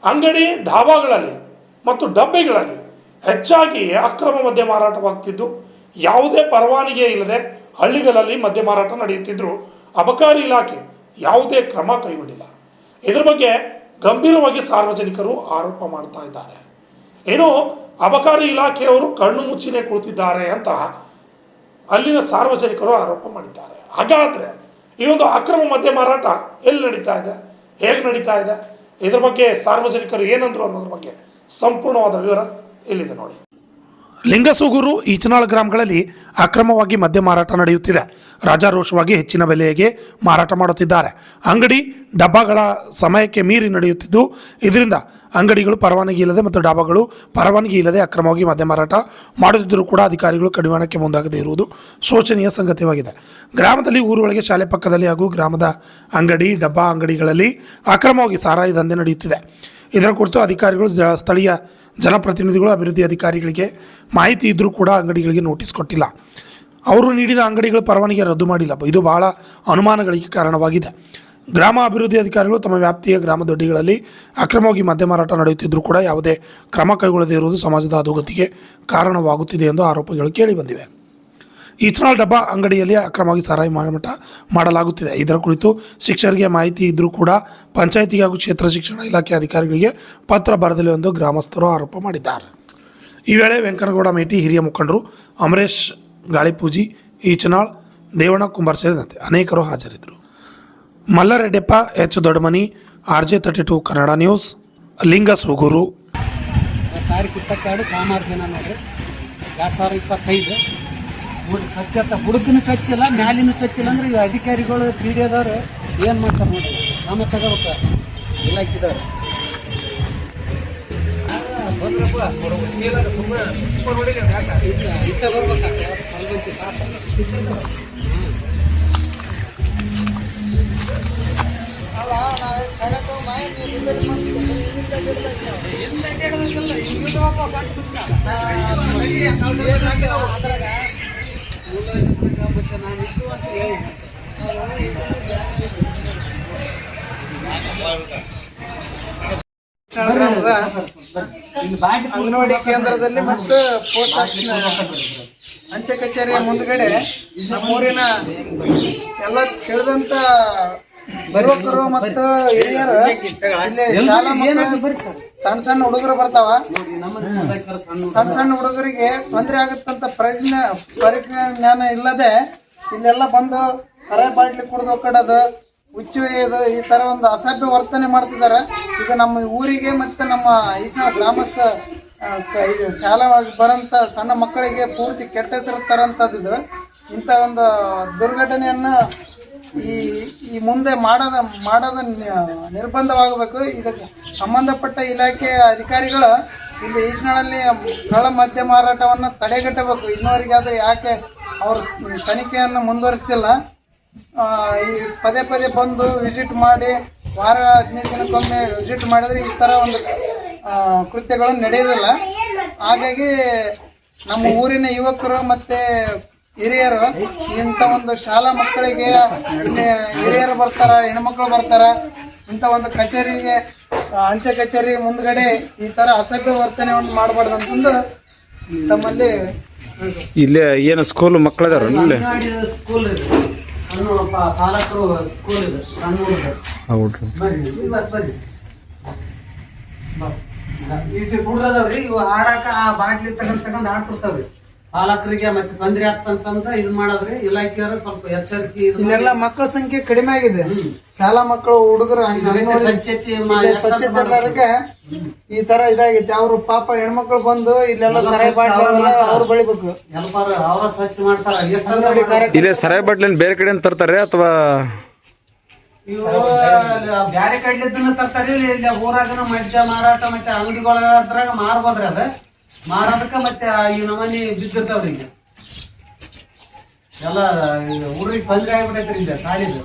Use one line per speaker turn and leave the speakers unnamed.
ಅಂಗಡಿ ಢಾಬಾಗಳಲ್ಲಿ ಮತ್ತು ಡಬ್ಬೆಗಳಲ್ಲಿ ಹೆಚ್ಚಾಗಿ ಅಕ್ರಮ ಮದ್ಯ ಮಾರಾಟವಾಗುತ್ತಿದ್ದು, ಯಾವುದೇ ಪರವಾನಗಿ ಇಲ್ಲದೆ ಹಳ್ಳಿಗಳಲ್ಲಿ ಮದ್ಯ ಮಾರಾಟ ನಡೆಯುತ್ತಿದ್ದರೂ ಅಬಕಾರಿ ಇಲಾಖೆ ಯಾವುದೇ ಕ್ರಮ ಕೈಗೊಂಡಿಲ್ಲ. ಇದರ ಬಗ್ಗೆ ಗಂಭೀರವಾಗಿ ಸಾರ್ವಜನಿಕರು ಆರೋಪ ಮಾಡ್ತಾ ಇದ್ದಾರೆ. ಏನು ಅಬಕಾರಿ ಇಲಾಖೆಯವರು ಕಣ್ಣು ಮುಚ್ಚಿನೇ ಕುಳಿತಿದ್ದಾರೆ ಅಂತ ಅಲ್ಲಿನ ಸಾರ್ವಜನಿಕರು ಆರೋಪ ಮಾಡಿದ್ದಾರೆ. ಹಾಗಾದರೆ ಈ ಒಂದು ಅಕ್ರಮ ಮದ್ಯ ಮಾರಾಟ ಎಲ್ಲಿ ನಡೀತಾ ಇದೆ, ಹೇಗೆ ನಡೀತಾ ಇದೆ, ಇದರ ಬಗ್ಗೆ ಸಾರ್ವಜನಿಕರು ಏನಂದ್ರು ಅನ್ನೋದ್ರ ಬಗ್ಗೆ ಸಂಪೂರ್ಣವಾದ ವಿವರ ಇಲ್ಲಿದೆ ನೋಡಿ. ಲಿಂಗಸೂಗೂರು, ಈಚನಾಳ್ ಗ್ರಾಮಗಳಲ್ಲಿ ಅಕ್ರಮವಾಗಿ ಮದ್ಯ ಮಾರಾಟ ನಡೆಯುತ್ತಿದೆ. ರಾಜಾರೋಷವಾಗಿ ಹೆಚ್ಚಿನ ಬೆಲೆಗೆ ಮಾರಾಟ ಮಾಡುತ್ತಿದ್ದಾರೆ. ಅಂಗಡಿ ಡಬ್ಬಗಳ ಸಮಯಕ್ಕೆ ಮೀರಿ ನಡೆಯುತ್ತಿದ್ದು, ಇದರಿಂದ ಅಂಗಡಿಗಳು ಪರವಾನಗಿ ಇಲ್ಲದೆ ಮತ್ತು ಡಾಬಾಗಳು ಪರವಾನಗಿ ಇಲ್ಲದೆ ಅಕ್ರಮವಾಗಿ ಮದ್ಯ ಮಾರಾಟ ಮಾಡುತ್ತಿದ್ದರೂ ಕೂಡ ಅಧಿಕಾರಿಗಳು ಕಡಿವಾಣಕ್ಕೆ ಮುಂದಾಗದೇ ಇರುವುದು ಶೋಚನೀಯ ಸಂಗತಿಯಾಗಿದೆ. ಗ್ರಾಮದಲ್ಲಿ ಊರೊಳಗೆ, ಶಾಲೆ ಪಕ್ಕದಲ್ಲಿ ಹಾಗೂ ಗ್ರಾಮದ ಅಂಗಡಿ ಡಬ್ಬಾ ಅಂಗಡಿಗಳಲ್ಲಿ ಅಕ್ರಮವಾಗಿ ಸಾರಾಯಿ ದಂಧೆ ನಡೆಯುತ್ತಿದೆ. ಇದರ ಕುರಿತು ಅಧಿಕಾರಿಗಳು ಸ್ಥಳೀಯ ಜನಪ್ರತಿನಿಧಿಗಳು ಅಭಿವೃದ್ಧಿ ಅಧಿಕಾರಿಗಳಿಗೆ ಮಾಹಿತಿ ಇದ್ದರೂ ಕೂಡ ಅಂಗಡಿಗಳಿಗೆ ನೋಟಿಸ್ ಕೊಟ್ಟಿಲ್ಲ. ಅವರು ನೀಡಿದ ಅಂಗಡಿಗಳ ಪರವಾನಗಿ ರದ್ದು ಮಾಡಿಲ್ಲ. ಇದು ಬಹಳ ಅನುಮಾನಗಳಿಗೆ ಕಾರಣವಾಗಿದೆ. ಗ್ರಾಮ ಅಭಿವೃದ್ಧಿ ಅಧಿಕಾರಿಗಳು ತಮ್ಮ ವ್ಯಾಪ್ತಿಯ ಗ್ರಾಮ ದೊಡ್ಡಿಗಳಲ್ಲಿ ಅಕ್ರಮವಾಗಿ ಮದ್ಯ ಮಾರಾಟ ನಡೆಯುತ್ತಿದ್ದರೂ ಕೂಡ ಯಾವುದೇ ಕ್ರಮ ಕೈಗೊಳ್ಳದೇ ಇರುವುದು ಸಮಾಜದ ಅಧೋಗತಿಗೆ ಕಾರಣವಾಗುತ್ತಿದೆ ಎಂದು ಆರೋಪಗಳು ಕೇಳಿಬಂದಿವೆ. ಈಚನಾಳ್ ಡಬ್ಬಾ ಅಂಗಡಿಯಲ್ಲಿ ಅಕ್ರಮವಾಗಿ ಸಾರಾಯಿ ಮಾರಾಟ ಮಾಡಲಾಗುತ್ತಿದೆ. ಇದರ ಕುರಿತು ಶಿಕ್ಷಕರಿಗೆ ಮಾಹಿತಿ ಇದ್ದರೂ ಕೂಡ ಪಂಚಾಯಿತಿಗೆ ಹಾಗೂ ಕ್ಷೇತ್ರ ಶಿಕ್ಷಣ ಇಲಾಖೆ ಅಧಿಕಾರಿಗಳಿಗೆ ಪತ್ರ ಬರೆದಿಲ್ಲ ಎಂದು ಗ್ರಾಮಸ್ಥರು ಆರೋಪ ಮಾಡಿದ್ದಾರೆ. ಈ ವೇಳೆ ವೆಂಕನಗೌಡ ಮೇಟಿ, ಹಿರಿಯ ಮುಖಂಡರು ಅಮರೇಶ್ ಗಾಳಿಪೂಜಿ, ಈಚನಾಳ್, ದೇವಣ್ಣ ಕುಂಬಾರ್ ಸೇರಿದಂತೆ ಅನೇಕರು ಹಾಜರಿದ್ದರು. Mallareddeppa, H Doddamani, RJ32 Kannada news, Lingasugur.
ತಾರೀಕು 22 ಸೋಮವಾರ ದಿನ ನೋಡ್ರಿ 2025 ಸ್ವಚ್ಛತೆ ಹುಡುಕನು ಸ್ವಚ್ಛಿಲ್ಲ, ಮ್ಯಾಲಿನೂ ಸ್ವಚ್ಛಿಲ್ಲ ಅಂದ್ರೆ ಈಗ ಅಧಿಕಾರಿಗಳು ಕ್ರೀಡೆದವ್ರು ಏನು ಮಾಡ್ತಾರೆ ನೋಡ್ರಿ, ನಮ್ಮ ತಗೋಬೇಕು ಇಲಾಖೆದವ್ರು.
ಗ್ರಾಮದ ಅಂಗನವಾಡಿ ಕೇಂದ್ರದಲ್ಲಿ ಮತ್ತು ಪೋಸ್ಟ್ ಆಫೀಸ್ ಅಂಚೆ ಕಚೇರಿಯ ಮುಂದ್ಗಡೆ ನಮ್ಮೂರಿನ ಎಲ್ಲ ತಿಳಿದಂತ ಯುವಕರು ಮತ್ತು ಹಿರಿಯರು ಇಲ್ಲಿ ಶಾಲಾ ಮಕ್ಕಳು ಸಣ್ಣ ಸಣ್ಣ ಹುಡುಗರು ಬರ್ತಾವ. ಸಣ್ಣ ಸಣ್ಣ ಹುಡುಗರಿಗೆ ತೊಂದರೆ ಆಗುತ್ತಂತ ಪರಿಜ್ಞಾನ ಇಲ್ಲದೆ ಇಲ್ಲೆಲ್ಲ ಬಂದು ಅರೆ ಬಾಟ್ಲಿ ಕುಡಿದು ಒಕ್ಕಡೋದು, ಹುಚ್ಚು ಒಯ್ಯೋದು, ಈ ತರ ಒಂದು ಅಸಭ್ಯ ವರ್ತನೆ ಮಾಡ್ತಿದ್ದಾರೆ. ಇದು ನಮ್ಮ ಊರಿಗೆ ಮತ್ತು ನಮ್ಮ ಈಚನಾಳ್ ಗ್ರಾಮಸ್ಥ ಶಾಲಾ ಬರೋಂಥ ಸಣ್ಣ ಮಕ್ಕಳಿಗೆ ಪೂರ್ತಿ ಕೆಟ್ಟ ಹೆಸರು ತರೋಂಥದ್ದು. ಇಂಥ ಒಂದು ದುರ್ಘಟನೆಯನ್ನು ಈ ಮುಂದೆ ಮಾಡೋದ ನಿರ್ಬಂಧವಾಗಬೇಕು. ಇದಕ್ಕೆ ಸಂಬಂಧಪಟ್ಟ ಇಲಾಖೆಯ ಅಧಿಕಾರಿಗಳು ಇಲ್ಲಿ ಈಚನಾಳಲ್ಲಿ ಕಳ್ಳ ಮದ್ಯ ಮಾರಾಟವನ್ನು ತಡೆಗಟ್ಟಬೇಕು. ಇನ್ನೂವರೆಗಾದ್ರೆ ಯಾಕೆ ಅವರು ತನಿಖೆಯನ್ನು ಮುಂದುವರಿಸ್ತಿಲ್ಲ? ಈ ಪದೇ ಪದೇ ಬಂದು ವಿಸಿಟ್ ಮಾಡಿ ವಾರ 15 ದಿನಕ್ಕೊಮ್ಮೆ ವಿಸಿಟ್ ಮಾಡಿದ್ರೆ ಈ ಥರ ಒಂದು ಕೃತ್ಯಗಳು ನಡೆಯೋದಿಲ್ಲ. ಹಾಗಾಗಿ ನಮ್ಮ ಊರಿನ ಯುವಕರು ಮತ್ತು ಹಿರಿಯರು ಇಂಥ ಒಂದು ಶಾಲಾ ಮಕ್ಕಳಿಗೆ ಇಲ್ಲಿ ಹಿರಿಯರು ಬರ್ತಾರ, ಹೆಣ್ಮಕ್ಳು ಬರ್ತಾರ, ಇಂಥ ಒಂದು ಕಚೇರಿಗೆ ಅಂಚೆ ಕಚೇರಿ ಮುಂದ್ಗಡೆ ಈ ಥರ ಅಸಭ್ಯ ವರ್ತನೆ ಮಾಡಬಾರ್ದು ಅಂತಂದು ತಮ್ಮಲ್ಲಿ.
ಇಲ್ಲೇ ಏನು ಸ್ಕೂಲ್ ಮಕ್ಕಳದಾರ
ಸ್ಕೂಲ್ ಸಣ್ಣ ಪಾಲಕರು ಸ್ಕೂಲ್ ಇದೆ, ಸಣ್ಣ ಬರ್ರಿ ಇಷ್ಟು ಹುಡುಗದವ್ರಿ ಇವು ಆಡಾಕ ಆ ಬಾಟ್ಲಿ ತಗೊಂಡ್ ಆಡ್ತಿರ್ತಾವ್ರಿ. ಪಾಲಕರಿಗೆ ಮತ್ತೆ ತೊಂದ್ರೆ ಆಗ್ತಂತ ಇದು ಮಾಡೋದ್ರಿ ಇಲಾಖೆಯವರು ಸ್ವಲ್ಪ ಎಚ್ಚರಿಕೆ.
ಇಲ್ಲೆಲ್ಲ ಮಕ್ಕಳ ಸಂಖ್ಯೆ ಕಡಿಮೆ ಆಗಿದೆ. ಶಾಲಾ ಮಕ್ಕಳು ಹುಡುಗರು ಸ್ವಚ್ಛತೆ ಇರ್ಲಾರಕ್ಕೆ ಈ ತರ ಇದಾಗೈತಿ. ಅವ್ರು ಪಾಪ ಹೆಣ್ಮಕ್ಳು ಬಂದು ಇಲ್ಲೆಲ್ಲ ಸರಾಯಿ ಬಾಟ್ಲಿ ಅವ್ರು ಬೆಳಿಬೇಕು,
ಅವ್ರ ಸ್ವಚ್ಛ ಮಾಡ್ತಾರ.
ಇಲ್ಲೇ ಸರಾಯಿ ಬಾಟ್ಲಿ ಬೇರೆ ಕಡೆ ತರ್ತಾರೆ ಅಥವಾ
ಇವರು ಬ್ಯಾರೆ ಕಡ್ಲಿದ್ದನ್ನ ತರ್ತಾರಿ. ಇಲ್ಲಿ ಊರಾಗನ ಮದ್ಯ ಮಾರಾಟ ಮತ್ತೆ ಅಂಗಡಿಗಳದ್ರಾಗ ಮಾರ್ಬೋದ್ರಿ. ಅದ ಮಾರೋದಕ್ಕ ಮತ್ತೆ ಈ ನಮನಿ ಬಿದ್ದಿರ್ತಾವ್ರಿ. ಈಗ ಎಲ್ಲ ಊರಿಗೆ ತೊಂದ್ರೆ ಆಗ್ಬಿಟ್ಟೈತ್ರಿ ಇಲ್ಲ ಸಾಲಿದು.